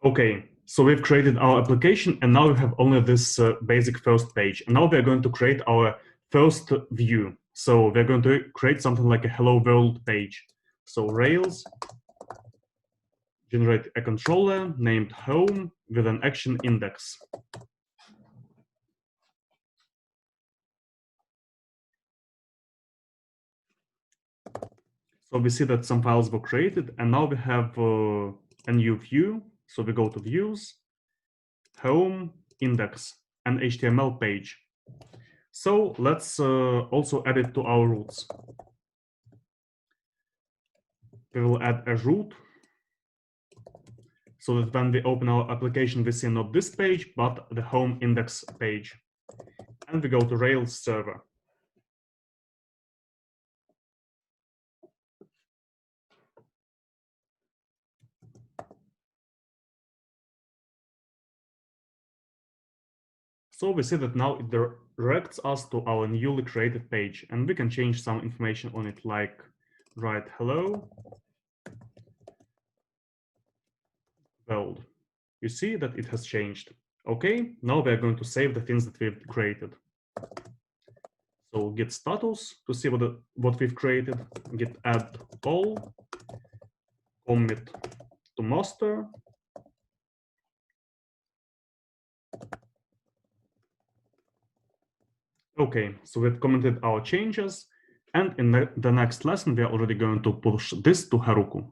Okay, so we've created our application and now we have only this basic first page. And now we're going to create our first view. So we're going to create something like a hello world page. So Rails, generate a controller named home with an action index. So we see that some files were created and now we have a new view. So we go to views, home, index, and HTML page. So let's also add it to our roots. We will add a root so that when we open our application, we see not this page, but the home index page. And we go to Rails server. So we see that now it directs us to our newly created page, and we can change some information on it, like write hello world. You see that it has changed. Okay, now we are going to save the things that we've created. So git status to see what we've created, git add all, commit to master. Okay, so we've commented our changes, and in the next lesson, we are already going to push this to Heroku.